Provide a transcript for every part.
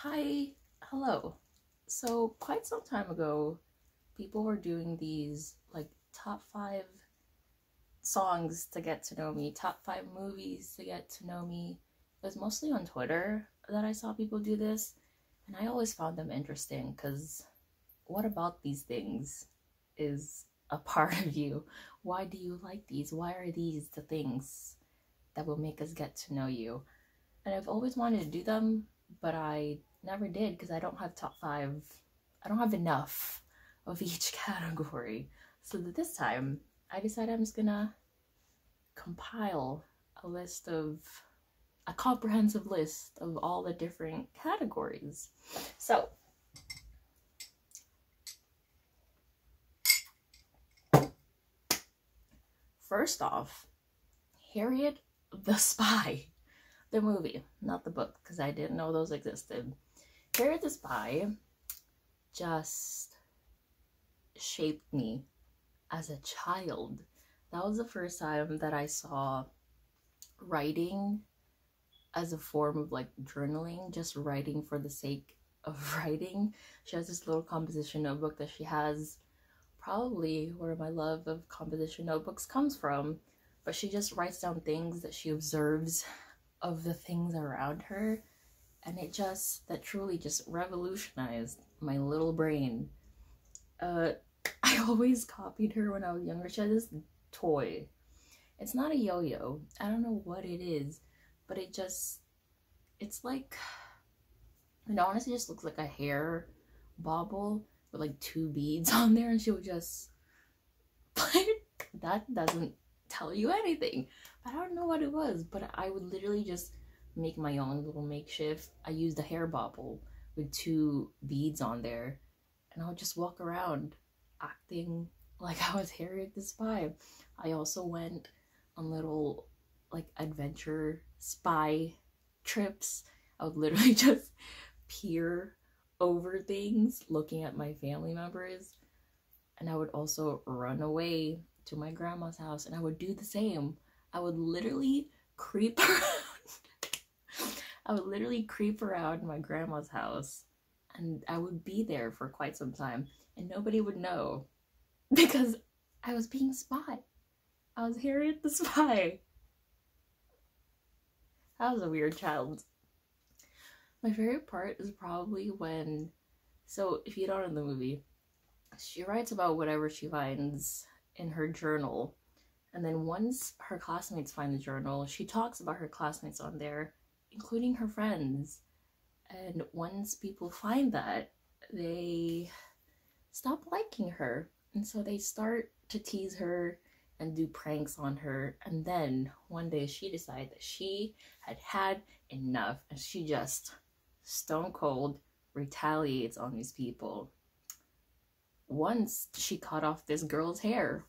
Hi, hello. So quite some time ago, people were doing these like top 5 songs to get to know me, top 5 movies to get to know me. It was mostly on Twitter that I saw people do this, and I always found them interesting because what about these things is a part of you? Why do you like these? Why are these the things that will make us get to know you? And I've always wanted to do them, but I never did because I don't have top 5. I don't have enough of each category. So that this time, I decided I'm just gonna compile a comprehensive list of all the different categories. So, first off, Harriet the Spy. The movie, not the book, because I didn't know those existed. Harriet the Spy just shaped me as a child. That was the first time that I saw writing as a form of like journaling, just writing for the sake of writing. She has this little composition notebook that she has, probably where my love of composition notebooks comes from, but she just writes down things that she observes of the things around her, and that truly just revolutionized my little brain. I always copied her when I was younger. She had this toy. It's not a yo-yo. I don't know what it is, but it's like, it honestly just looks like a hair bauble with like 2 beads on there, and she would just that doesn't tell you anything. I don't know what it was, but I would literally just make my own little makeshift. I used a hair bauble with 2 beads on there, and I would just walk around acting like I was Harriet the Spy. I also went on little like adventure spy trips. I would literally just peer over things looking at my family members, and I would also run away to my grandma's house, and I would do the same. I would literally creep around my grandma's house, and I would be there for quite some time, and nobody would know because I was being spy. I was Harriet the Spy. I was a weird child. My favorite part is probably when, so if you don't know the movie, she writes about whatever she finds in her journal, and then once her classmates find the journal, she talks about her classmates on there, including her friends. And once people find that, they stop liking her, and so they start to tease her and do pranks on her. And then one day she decided that she had had enough, and she just stone cold retaliates on these people. Once she cut off this girl's hair.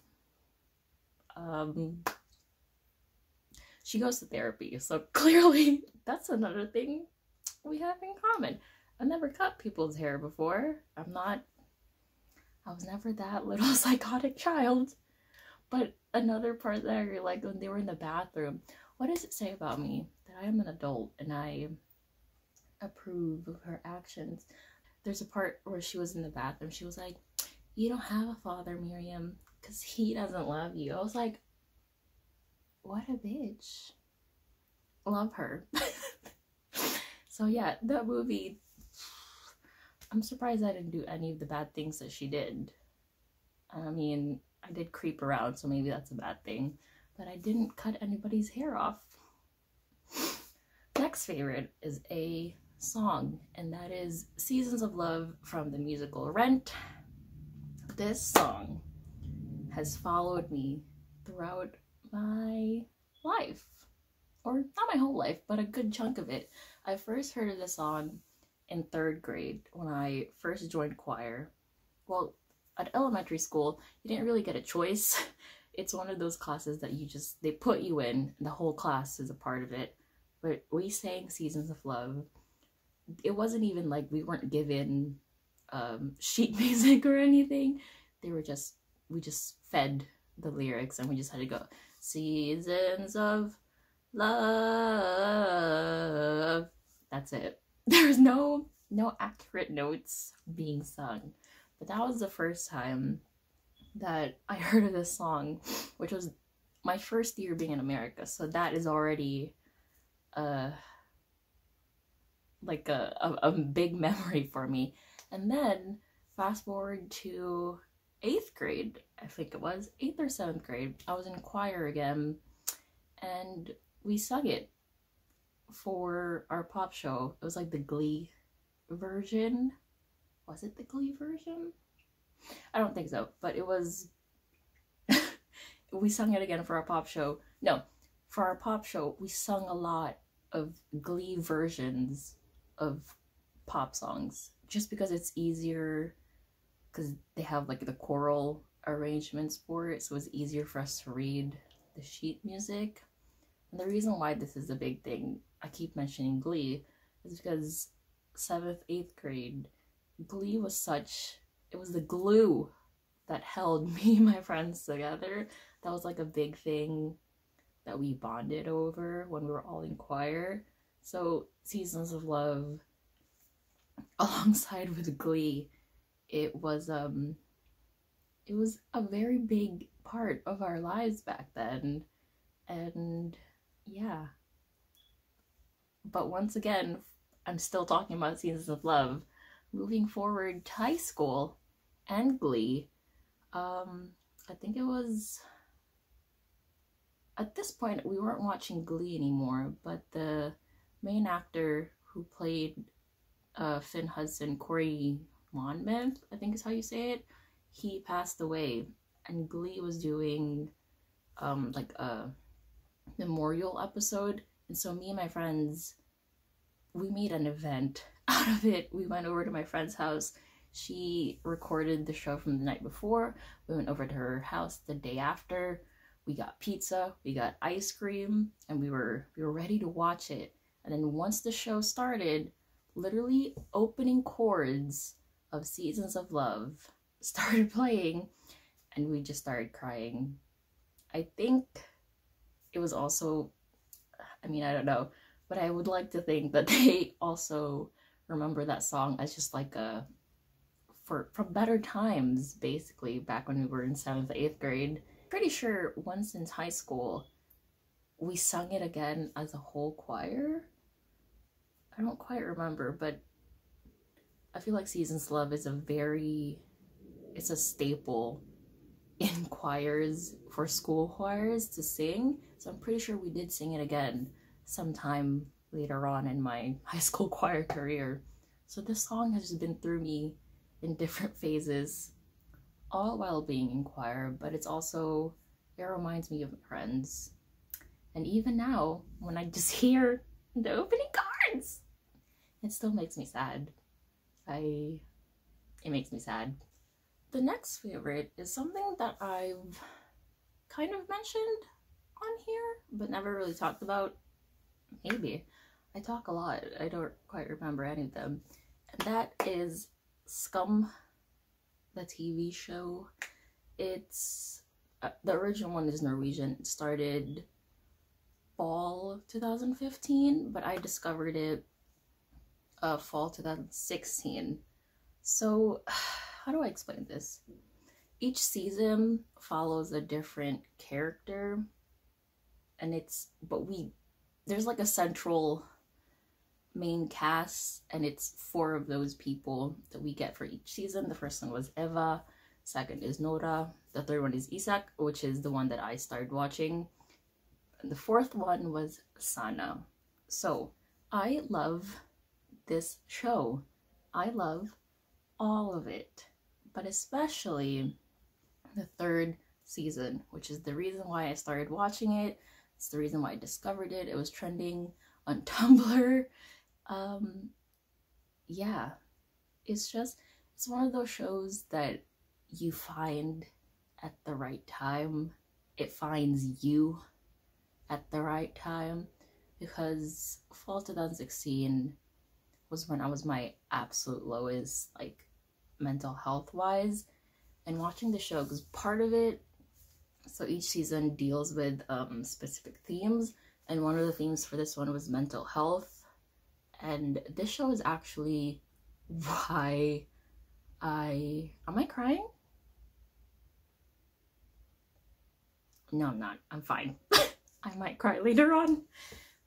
She goes to therapy, so clearly that's another thing we have in common. I've never cut people's hair before. I was never that little psychotic child. But another part that I really liked, when they were in the bathroom, what does it say about me? That I am an adult and I approve of her actions. There's a part where she was in the bathroom. She was like, "You don't have a father, Miriam, because he doesn't love you." I was like, what a bitch. Love her. So yeah, that movie, I'm surprised I didn't do any of the bad things that she did. I mean, I did creep around, so maybe that's a bad thing, but I didn't cut anybody's hair off. Next favorite is a song, and that is Seasons of Love from the musical Rent. This song has followed me throughout my life, or not my whole life, but a good chunk of it. I first heard of this song in 3rd grade when I first joined choir. Well, at elementary school, you didn't really get a choice. It's one of those classes that they put you in, and the whole class is a part of it. But we sang Seasons of Love. It wasn't even like we weren't given sheet music or anything. We just fed the lyrics, and we just had to go, "Seasons of love." That's it. There's no no accurate notes being sung. But that was the first time that I heard of this song, which was my first year being in America. So that is already like a big memory for me. And then fast forward to 8th grade, I think it was 8th or 7th grade, I was in choir again, and we sung it for our pop show. It was like the Glee version. Was it the Glee version? I don't think so, but it was. We sung it again for our pop show. No, for our pop show, we sung a lot of Glee versions of pop songs just because it's easier, because they have like the choral arrangements for it, so it's easier for us to read the sheet music. And the reason why this is a big thing, I keep mentioning Glee, is because 7th, 8th grade, Glee was such, it was the glue that held me and my friends together. That was like a big thing that we bonded over when we were all in choir. So Seasons of Love alongside with Glee, it was a very big part of our lives back then. And yeah. But once again, I'm still talking about Seasons of Love. Moving forward to high school and Glee, I think it was, at this point we weren't watching Glee anymore, but the main actor who played Finn Hudson, Corey Monmouth, I think is how you say it, he passed away, and Glee was doing like a memorial episode, and so me and my friends, we made an event out of it. We went over to my friend's house. She recorded the show from the night before. We went over to her house the day after. We got pizza, we got ice cream, and we were ready to watch it. And then once the show started, literally opening chords of Seasons of Love started playing, and we just started crying. I think it was also, I mean, I don't know, but I would like to think that they also remember that song as just like a, from better times, basically, back when we were in 7th, 8th grade. Pretty sure once in high school, we sung it again as a whole choir. I don't quite remember, but I feel like Seasons of Love is it's a staple in choirs, for school choirs to sing. So I'm pretty sure we did sing it again sometime later on in my high school choir career. So this song has just been through me in different phases, all while being in choir, but it reminds me of my friends. And even now, when I just hear the opening cards, it still makes me sad. It makes me sad. The next favorite is something that I've kind of mentioned on here, but never really talked about. Maybe. I talk a lot. I don't quite remember any of them. And that is Scum, the TV show. It's the original one is Norwegian. It started fall 2015, but I discovered it fall 2016. So how do I explain this? Each season follows a different character, and there's like a central main cast, and it's 4 of those people that we get for each season. The first one was Eva, second is Nora, the third one is Isak, which is the one that I started watching, and the 4th one was Sana. So I love this show. I love all of it, but especially the 3rd season, which is the reason why I started watching it. It's the reason why I discovered it. It was trending on Tumblr. Yeah, it's one of those shows that you find at the right time. It finds you at the right time, because fall 2016 was when I was my absolute lowest, like, mental health wise, and watching the show, because part of it, so each season deals with specific themes, and one of the themes for this one was mental health. And this show is actually why am I crying? No, I'm not. I'm fine. I might cry later on.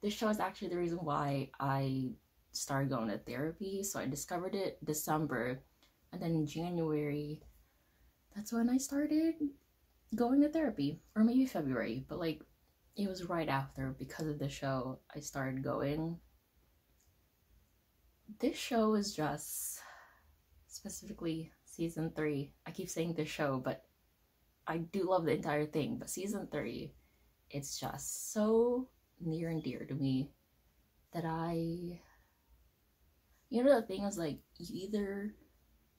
This show is actually the reason why I started going to therapy. So I discovered it December, and then in January, that's when I started going to therapy, or maybe February, but like it was right after, because of the show, I started going. This show is just, specifically season 3. I keep saying this show, but I do love the entire thing. But season 3, it's just so near and dear to me that you know, the thing is, like, you either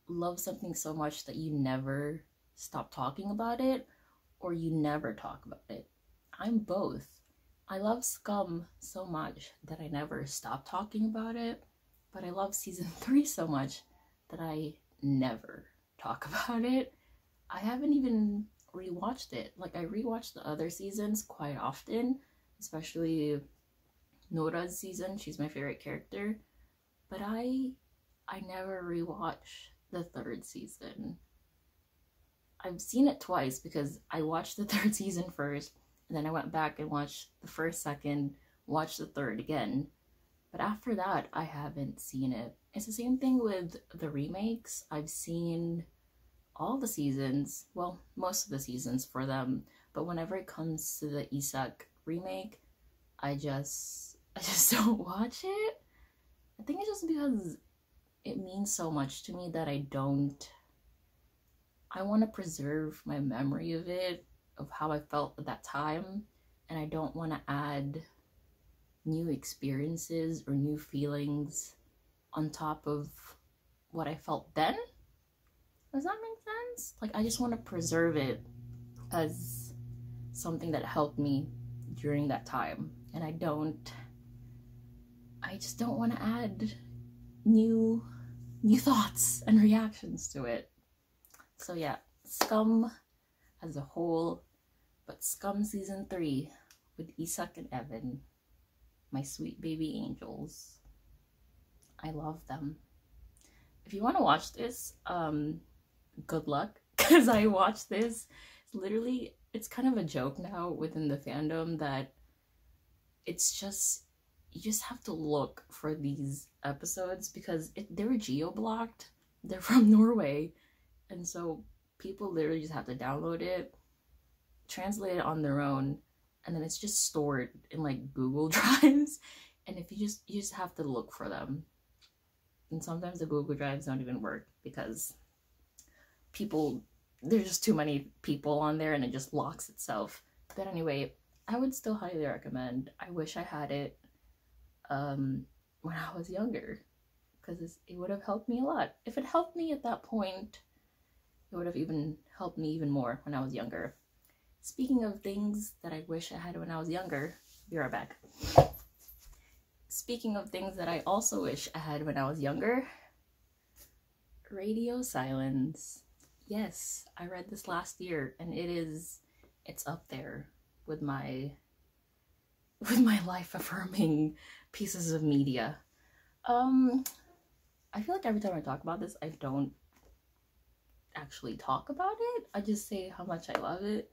love something so much that you never stop talking about it, or you never talk about it. I'm both. I love Scum so much that I never stop talking about it, but I love season 3 so much that I never talk about it. I haven't even rewatched it. Like, I rewatch the other seasons quite often, especially Nora's season. She's my favorite character, but I never rewatch the 3rd season. I've seen it twice because I watched the 3rd season first, and then I went back and watched the 1st, 2nd, watched the 3rd again. But after that, I haven't seen it. It's the same thing with the remakes. I've seen all the seasons, well, most of the seasons for them, but whenever it comes to the Isak remake, I just don't watch it. I think it's just because it means so much to me that I want to preserve my memory of it, of how I felt at that time, and I don't want to add new experiences or new feelings on top of what I felt then. Does that make sense? Like, I just want to preserve it as something that helped me during that time, and I just don't want to add new thoughts and reactions to it. So yeah, Scum as a whole, but Scum season 3 with Isak and Evan, my sweet baby angels. I love them. If you want to watch this, good luck, because I watched this. Literally, it's kind of a joke now within the fandom that it's just, you just have to look for these episodes because they were geo-blocked. They're from Norway, and so people literally just have to download it, translate it on their own, and then it's just stored in like Google Drives, and if you just have to look for them. And sometimes the Google Drives don't even work because there's just too many people on there and it just locks itself. But anyway, I would still highly recommend. I wish I had it when I was younger, because it would have helped me a lot. If it helped me at that point, it would have even helped me even more when I was younger. Speaking of things that I wish I had when I was younger, be right back. Speaking of things that I also wish I had when I was younger, radio silence. Yes, I read this last year, and it's up there with my life-affirming pieces of media. I feel like every time I talk about this, I don't actually talk about it. I just say how much I love it.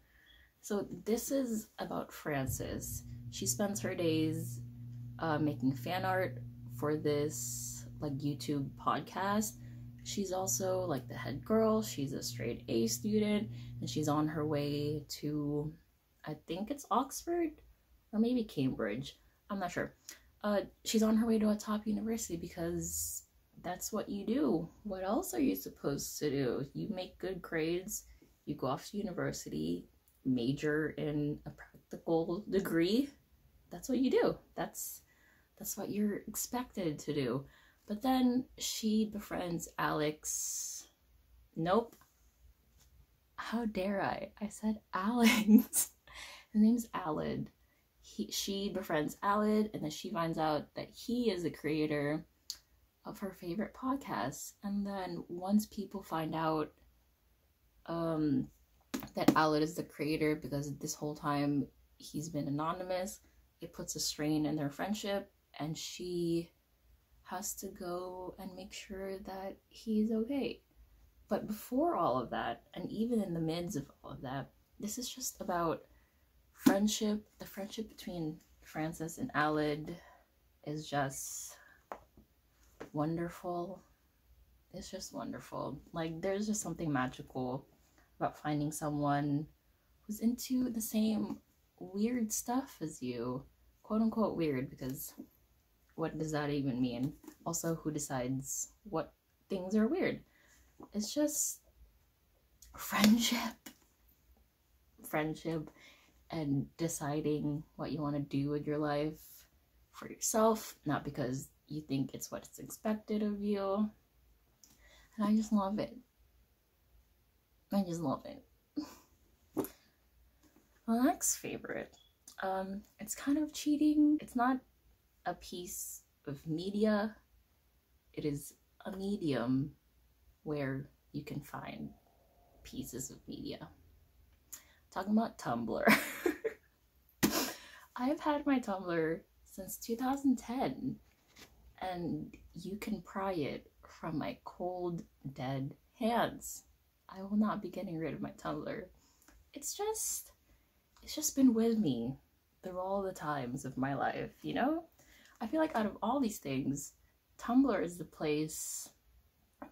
So this is about Frances. She spends her days making fan art for this like YouTube podcast. She's also like the head girl. She's a straight A student, and she's on her way to, I think it's Oxford or maybe Cambridge. I'm not sure. She's on her way to a top university because that's what you do. What else are you supposed to do? You make good grades, you go off to university, major in a practical degree. That's what you do. That's what you're expected to do. But then she befriends Alex. Nope. How dare I? I said Alex. His name's Aled. She befriends Aled, and then she finds out that he is the creator of her favorite podcast. And then once people find out that Aled is the creator, because this whole time he's been anonymous, it puts a strain in their friendship, and she has to go and make sure that he's okay. But before all of that, and even in the midst of all of that, this is just about friendship. The friendship between Frances and Aled is just wonderful. It's just wonderful. Like, there's just something magical about finding someone who's into the same weird stuff as you. Quote unquote weird, because what does that even mean? Also, who decides what things are weird? It's just friendship. Friendship and deciding what you want to do with your life for yourself, not because you think it's what's expected of you. And I just love it. I just love it. My next favorite, it's kind of cheating. It's not a piece of media. It is a medium where you can find pieces of media. I'm talking about Tumblr. I've had my Tumblr since 2010, and you can pry it from my cold, dead hands. I will not be getting rid of my Tumblr. It's just been with me through all the times of my life, you know? I feel like out of all these things, Tumblr is the place,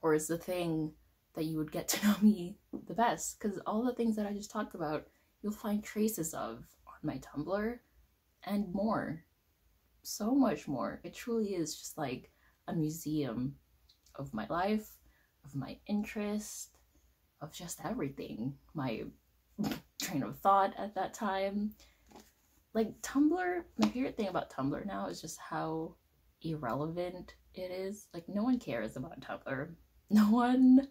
or is the thing that you would get to know me the best, because all the things that I just talked about, you'll find traces of on my Tumblr, and more. So much more. It truly is just like a museum of my life, of my interest, of just everything. My train of thought at that time. Like, Tumblr, my favorite thing about Tumblr now is just how irrelevant it is. Like, no one cares about Tumblr. No one,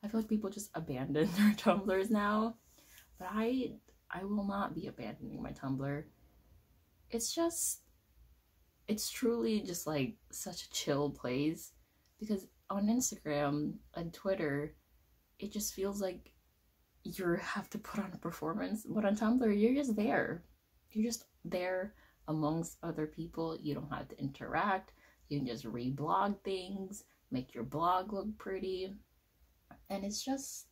I feel like people just abandon their Tumblrs now. But I will not be abandoning my Tumblr. It's truly just like such a chill place, because on Instagram and Twitter, it just feels like you have to put on a performance, but on Tumblr, you're just there. You're just there amongst other people. You don't have to interact. You can just reblog things, make your blog look pretty, and it's just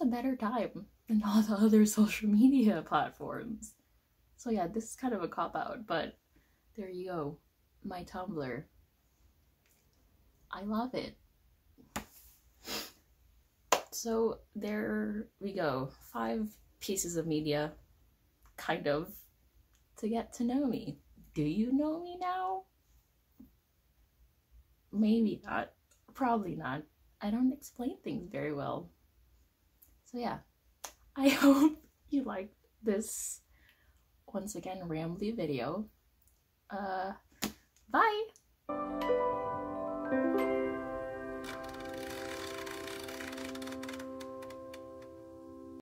a better time than all the other social media platforms. So yeah, this is kind of a cop-out, but there you go. My Tumblr. I love it. So there we go. 5 pieces of media, kind of, to get to know me. Do you know me now? Maybe not. Probably not. I don't explain things very well. So yeah, I hope you liked this, once again, rambly video. Bye!